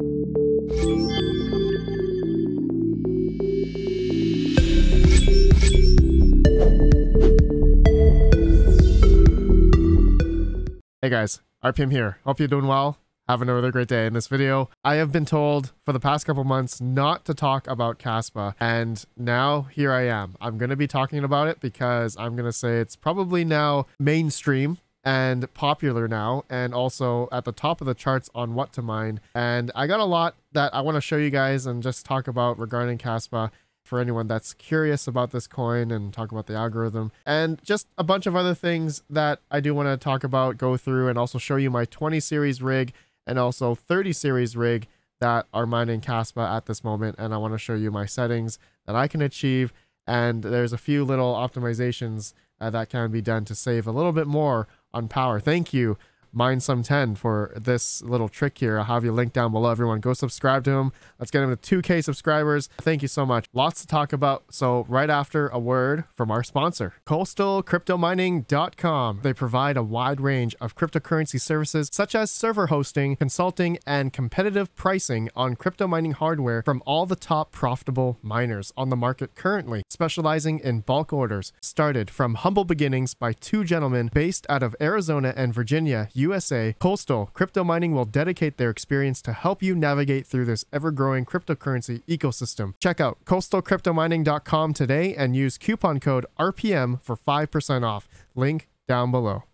Hey guys, RPM here. Hope you're doing well. Have another great day. In this video, I have been told for the past couple months not to talk about Kaspa, and now here I am. I'm going to be talking about it because I'm going to say it's probably now mainstream and popular now, and also at the top of the charts on what to mine. And I got a lot that I want to show you guys and just talk about regarding Kaspa for anyone that's curious about this coin, and talk about the algorithm and just a bunch of other things that I do want to talk about, go through, and also show you my 20 series rig and also 30 series rig that are mining Kaspa at this moment. And I want to show you my settings that I can achieve, and there's a few little optimizations that can be done to save a little bit more on power. Thank you Mine-Some10 for this little trick here. I'll have you linked down below. Everyone go subscribe to him. Let's get him to 2K subscribers. Thank you so much. Lots to talk about. So right after a word from our sponsor, CoastalCryptoMining.com. They provide a wide range of cryptocurrency services such as server hosting, consulting, and competitive pricing on crypto mining hardware from all the top profitable miners on the market currently, specializing in bulk orders. Started from humble beginnings by two gentlemen based out of Arizona and Virginia, USA, Coastal Crypto Mining will dedicate their experience to help you navigate through this ever-growing cryptocurrency ecosystem. Check out CoastalCryptoMining.com today and use coupon code RPM for 5% off. Link down below.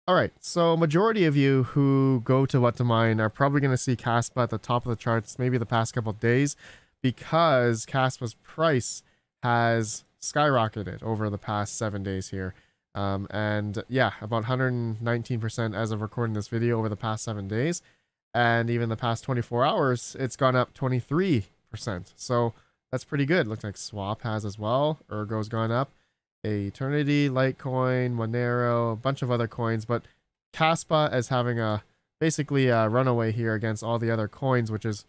All right, so majority of you who go to What to Mine are probably going to see Kaspa at the top of the charts maybe the past couple of days, because Kaspa's price has skyrocketed over the past 7 days here. And yeah, about 119% as of recording this video over the past 7 days. And even the past 24 hours, it's gone up 23%. So that's pretty good. Looks like Swap has as well. Ergo's gone up. Eternity, Litecoin, Monero, a bunch of other coins. But Kaspa is having basically a runaway here against all the other coins, which is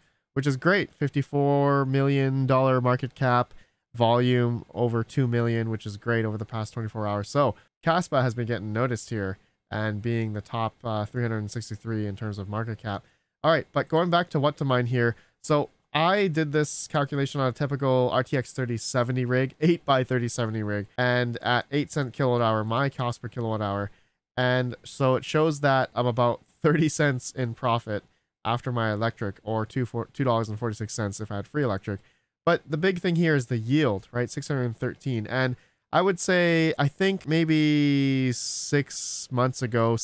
great. $54 million market cap. Volume over 2 million, which is great over the past 24 hours. So Kaspa has been getting noticed here and being the top 363 in terms of market cap. All right, but going back to What to Mine here. So I did this calculation on a typical RTX 3070 rig, 8x3070 rig, and at 8 cent kilowatt hour, my cost per kilowatt hour. And so it shows that I'm about 30 cents in profit after my electric, or $2.46 if I had free electric. But the big thing here is the yield, right? 613. And I would say, I think maybe 7 months ago,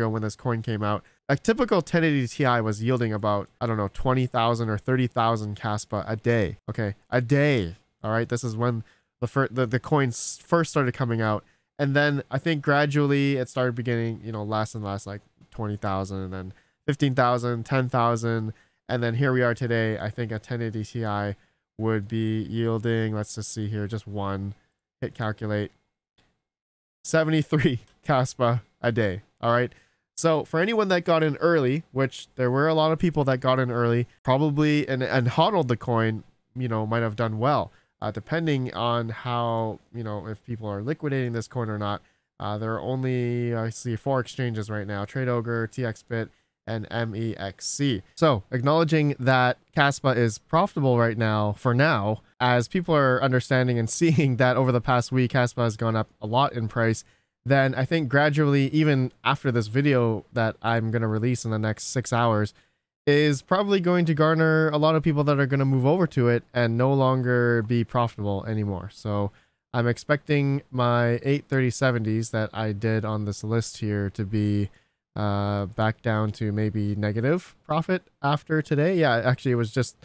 when this coin came out, a typical 1080 Ti was yielding about, I don't know, 20,000 or 30,000 Kaspa a day. Okay, a day. All right, this is when the coins first started coming out. And then I think gradually it started beginning, less and less, like 20,000, and then 15,000, 10,000. And then here we are today. I think a 1080 Ti would be yielding, let's just see here, just one, hit calculate, 73 Kaspa a day. All right, so for anyone that got in early, which there were a lot of people that got in early, probably and hodled the coin, might have done well, depending on how, if people are liquidating this coin or not. There are only, I see, 4 exchanges right now: TradeOgre, TXBit, and MEXC. So acknowledging that Kaspa is profitable right now, for now, as people are understanding and seeing that over the past week Kaspa has gone up a lot in price, then I think gradually, even after this video that I'm going to release in the next 6 hours, is probably going to garner a lot of people that are going to move over to it and no longer be profitable anymore. So I'm expecting my 83070s that I did on this list here to be back down to maybe negative profit after today. Yeah, actually it was just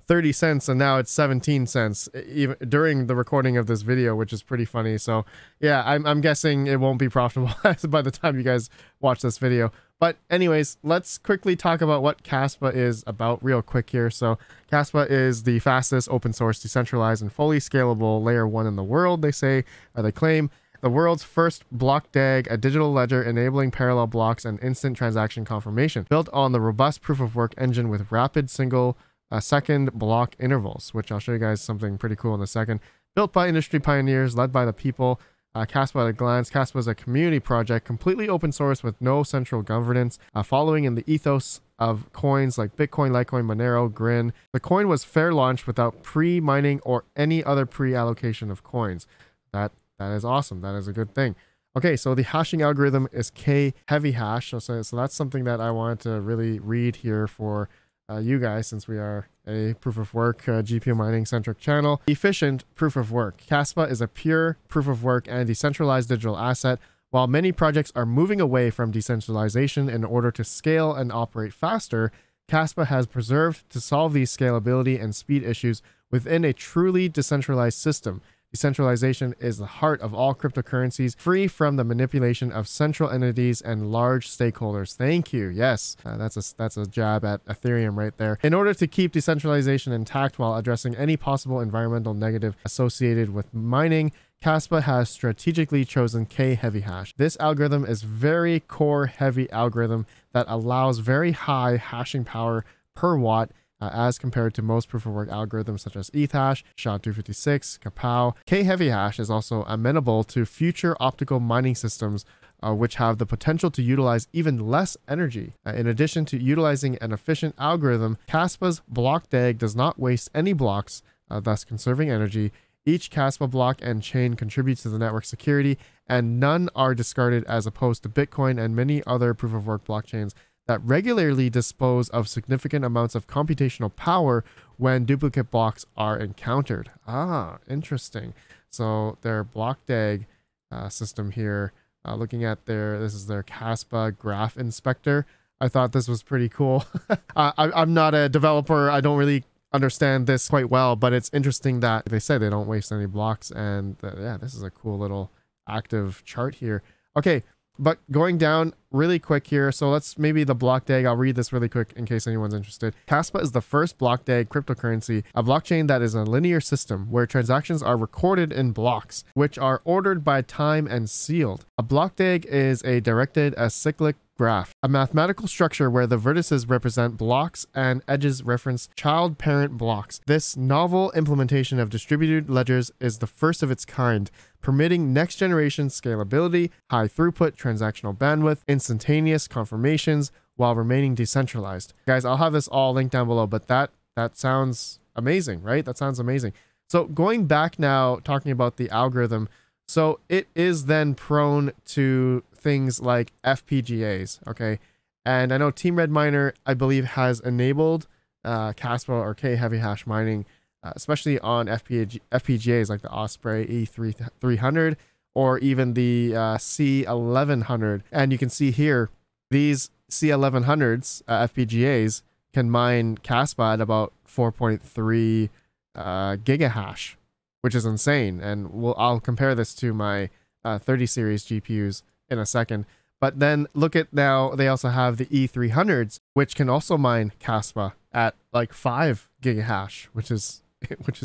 30 cents and now it's 17 cents even during the recording of this video, which is pretty funny. So yeah, I'm guessing it won't be profitable by the time you guys watch this video. But anyways, let's quickly talk about what Kaspa is about real quick here. So Kaspa is the fastest open source, decentralized, and fully scalable layer 1 in the world, they say, or they claim. The world's first block DAG, a digital ledger enabling parallel blocks and instant transaction confirmation, built on the robust proof-of-work engine with rapid single-second block intervals, which I'll show you guys something pretty cool in a second. Built by industry pioneers, led by the people. Kaspa at a glance. Kaspa is a community project, completely open source with no central governance, following in the ethos of coins like Bitcoin, Litecoin, Monero, Grin. The coin was fair launched without pre-mining or any other pre-allocation of coins. That is awesome. That is a good thing. Okay, so the hashing algorithm is K heavy hash. So that's something that I wanted to really read here for you guys, since we are a proof of work GPU mining centric channel. Efficient proof of work. Kaspa is a pure proof of work and decentralized digital asset. While many projects are moving away from decentralization in order to scale and operate faster, Kaspa has preserved to solve these scalability and speed issues within a truly decentralized system. Decentralization is the heart of all cryptocurrencies, free from the manipulation of central entities and large stakeholders. Thank you. Yes, that's a jab at Ethereum right there. In order to keep decentralization intact while addressing any possible environmental negative associated with mining, Kaspa has strategically chosen K heavy hash. This algorithm is very core heavy algorithm that allows very high hashing power per watt as compared to most proof-of-work algorithms such as Ethash, SHA-256, Kapow. K-heavy hash is also amenable to future optical mining systems which have the potential to utilize even less energy. In addition to utilizing an efficient algorithm, Kaspa's block DAG does not waste any blocks, thus conserving energy. Each Kaspa block and chain contributes to the network security, and none are discarded, as opposed to Bitcoin and many other proof-of-work blockchains that regularly dispose of significant amounts of computational power when duplicate blocks are encountered. Ah, interesting. So their block DAG system here, looking at this is their Kaspa graph inspector. I thought this was pretty cool. I'm not a developer. I don't really understand this quite well, but it's interesting that they say they don't waste any blocks. And yeah, this is a cool little active chart here. Okay. But going down really quick here, so let's maybe the block DAG, I'll read this really quick in case anyone's interested. Kaspa is the first block DAG cryptocurrency, a blockchain that is a linear system where transactions are recorded in blocks, which are ordered by time and sealed. A block DAG is a directed acyclic graph, a mathematical structure where the vertices represent blocks and edges reference child-parent blocks. This novel implementation of distributed ledgers is the first of its kind, permitting next-generation scalability, high throughput transactional bandwidth, instantaneous confirmations, while remaining decentralized. Guys, I'll have this all linked down below, but that sounds amazing, right? That sounds amazing. So going back now, talking about the algorithm, so it is then prone to things like FPGAs, okay? And I know Team Red Miner, I believe, has enabled Kaspa or K heavy hash mining, especially on FPGAs like the Osprey E300 or even the C1100. And you can see here, these C1100s FPGAs can mine Kaspa at about 4.3 gigahash, which is insane. And I'll compare this to my 30 series GPUs in a second. But then look at now, they also have the E300s, which can also mine Kaspa at like 5 gigahash, which is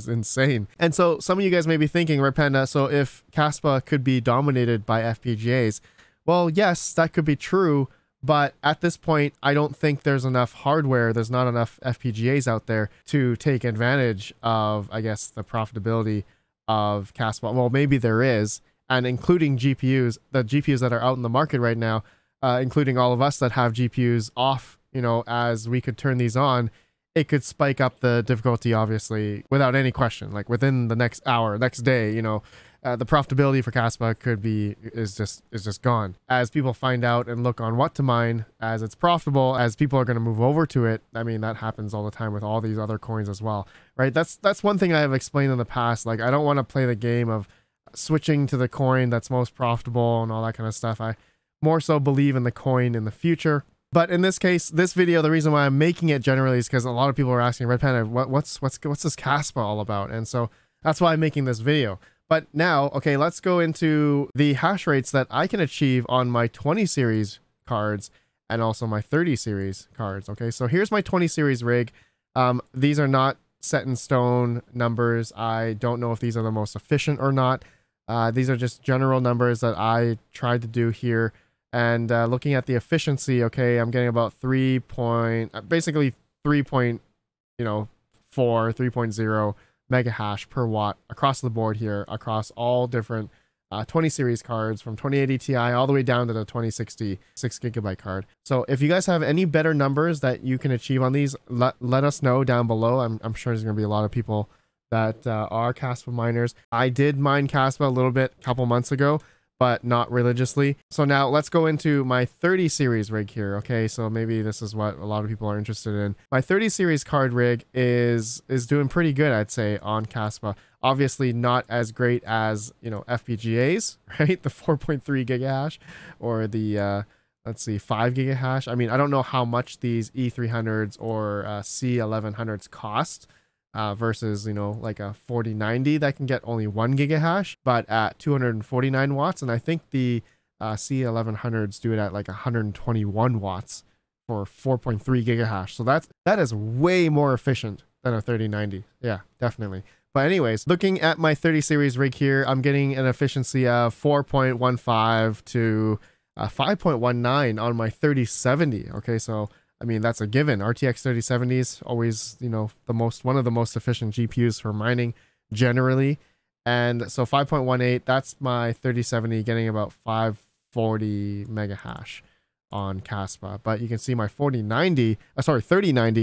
insane. And so some of you guys may be thinking, Red Panda, so if Kaspa could be dominated by FPGAs, well, yes, that could be true. But at this point, I don't think there's enough hardware. There's not enough FPGAs out there to take advantage of, I guess, the profitability of Kaspa. Well, maybe there is. And including GPUs, the GPUs that are out in the market right now, including all of us that have GPUs off, you know, as we could turn these on, it could spike up the difficulty, obviously, without any question. Like within the next hour, next day, you know, the profitability for Kaspa is just gone. As people find out and look on what to mine, as it's profitable, as people are going to move over to it. I mean, that happens all the time with all these other coins as well, right? That's one thing I have explained in the past. Like, I don't want to play the game of switching to the coin that's most profitable and all that kind of stuff. I more so believe in the coin in the future. But in this case, this video, the reason why I'm making it generally is because a lot of people are asking, Red Panda, what's this Kaspa all about? And so that's why I'm making this video. But now, okay, let's go into the hash rates that I can achieve on my 20 series cards and also my 30 series cards. Okay, so here's my 20 series rig. These are not set in stone numbers. I don't know if these are the most efficient or not. These are just general numbers that I tried to do here. And looking at the efficiency, okay, I'm getting about basically 3.0 mega hash per watt across the board here, across all different 20 series cards from 2080 Ti all the way down to the 2060 6GB card. So if you guys have any better numbers that you can achieve on these, let us know down below. I'm sure there's going to be a lot of people that are Kaspa miners. I did mine Kaspa a little bit a couple months ago, but not religiously. So now let's go into my 30 series rig here. Okay, so maybe this is what a lot of people are interested in. My 30 series card rig is doing pretty good, I'd say, on Kaspa. Obviously not as great as, you know, FPGAs, right? The 4.3 gigahash or the let's see, 5 gigahash. I mean, I don't know how much these E300s or C1100s cost. Versus, you know, like a 4090 that can get only 1 gigahash, but at 249 watts. And I think the C1100s do it at like 121 watts for 4.3 gigahash. So that is way more efficient than a 3090. Yeah, definitely. But anyways, looking at my 30 series rig here, I'm getting an efficiency of 4.15 to 5.19 on my 3070. Okay, so I mean, that's a given. RTX 3070s always, you know, one of the most efficient GPUs for mining generally. And so 5.18, that's my 3070 getting about 540 mega hash on Kaspa. But you can see my 3090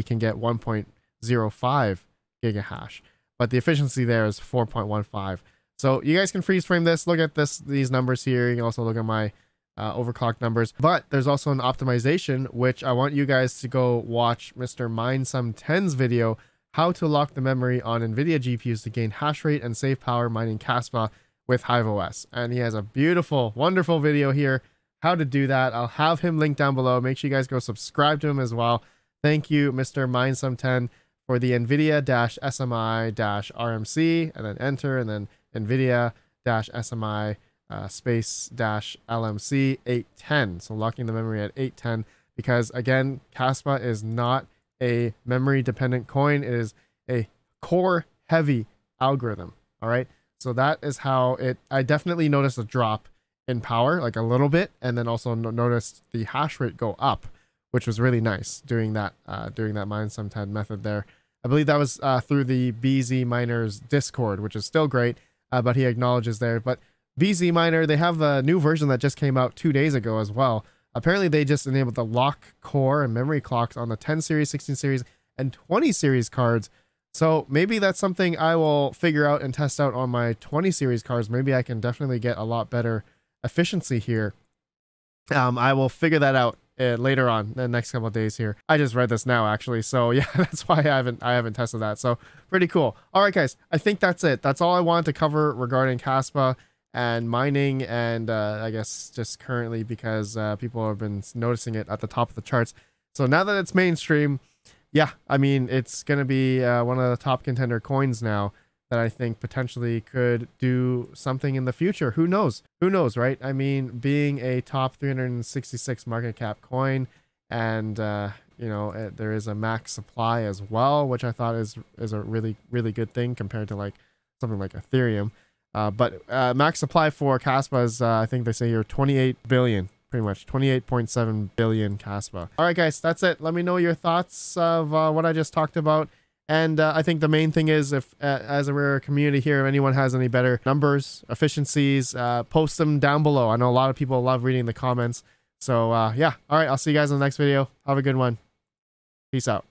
can get 1.05 gigahash. But the efficiency there is 4.15. So you guys can freeze frame this. Look at these numbers here. You can also look at my overclock numbers, but there's also an optimization, which I want you guys to go watch Mr. MineSum10's video, how to lock the memory on NVIDIA GPUs to gain hash rate and save power mining Kaspa with HiveOS. And he has a beautiful, wonderful video here, how to do that. I'll have him linked down below. Make sure you guys go subscribe to him as well. Thank you, Mr. MineSum10, for the NVIDIA-SMI-RMC, and then enter, and then NVIDIA-SMI space dash LMC 810. So locking the memory at 810, because again, Kaspa is not a memory dependent coin. It is a core heavy algorithm. All right. So that is how I definitely noticed a drop in power, like a little bit, and then also noticed the hash rate go up, which was really nice doing that MineSum10 method there. I believe that was through the BZ Miners Discord, which is still great, but he acknowledges there. But BZ Miner, they have a new version that just came out 2 days ago as well. Apparently, they just enabled the lock core and memory clocks on the 10 series, 16 series, and 20 series cards. So maybe that's something I will figure out and test out on my 20 series cards. Maybe I can definitely get a lot better efficiency here. I will figure that out later on the next couple of days here. I just read this now actually, so yeah, that's why I haven't tested that. So pretty cool. All right, guys, I think that's it. That's all I wanted to cover regarding Kaspa and mining, and I guess just currently because people have been noticing it at the top of the charts. So now that it's mainstream, yeah, I mean, it's going to be one of the top contender coins now that I think potentially could do something in the future. Who knows? Who knows, right? I mean, being a top 366 market cap coin, and you know, there is a max supply as well, which I thought is a really, really good thing compared to like something like Ethereum. But max supply for Kaspa is, I think they say here, 28 billion, pretty much 28.7 billion Kaspa. All right, guys, that's it. Let me know your thoughts of what I just talked about. And I think the main thing is, if as a rare community here, if anyone has any better numbers, efficiencies, post them down below. I know a lot of people love reading the comments. So yeah, all right, I'll see you guys in the next video. Have a good one. Peace out.